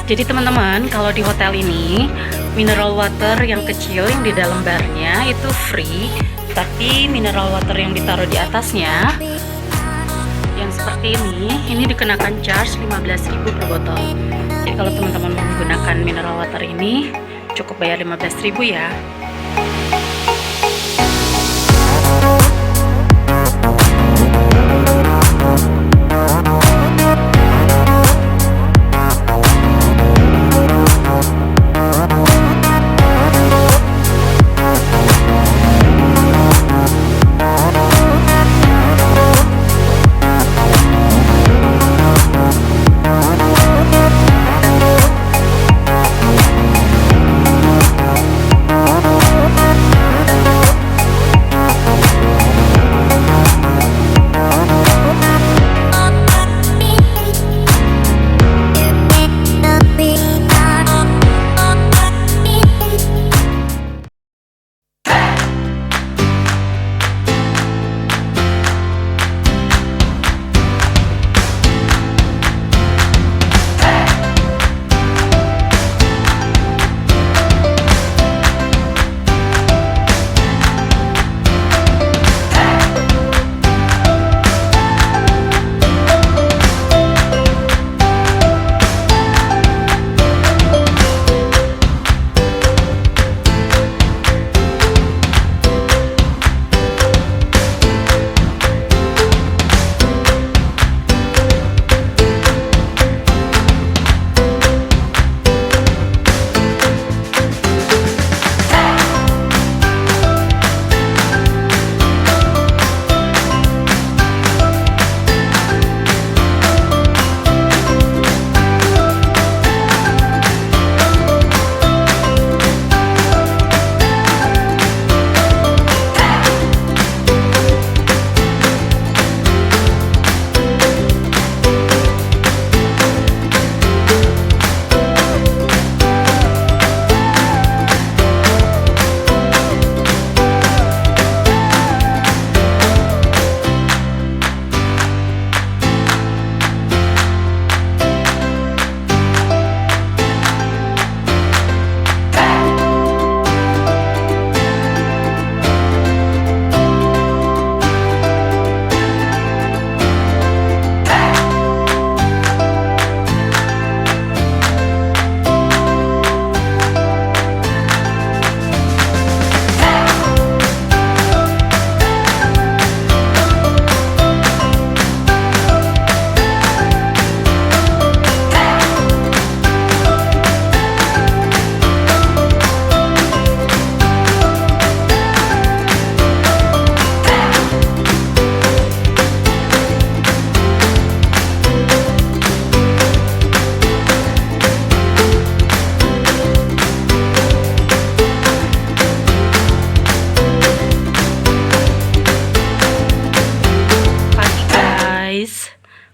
Jadi teman-teman, kalau di hotel ini mineral water yang kecil yang di dalam barnya itu free, tapi mineral water yang ditaruh di atasnya yang seperti ini dikenakan charge 15.000 per botol. Jadi kalau teman-teman mau menggunakan mineral water ini cukup bayar 15.000 ya.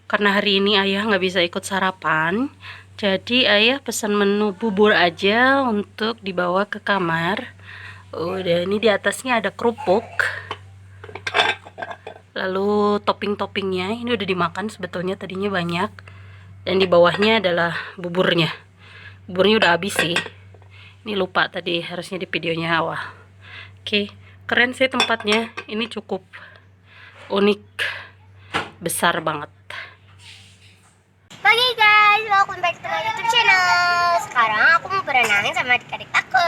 Karena hari ini ayah nggak bisa ikut sarapan, jadi ayah pesan menu bubur aja untuk dibawa ke kamar. Udah, ini di atasnya ada kerupuk, lalu topping-toppingnya ini udah dimakan sebetulnya tadinya banyak, dan di bawahnya adalah buburnya. Buburnya udah habis sih, ini lupa tadi harusnya di videonya awal. Oke, keren sih tempatnya, ini cukup unik, besar banget. Pagi guys, welcome back to my YouTube channel. Sekarang aku mau berenang sama adik-adik aku.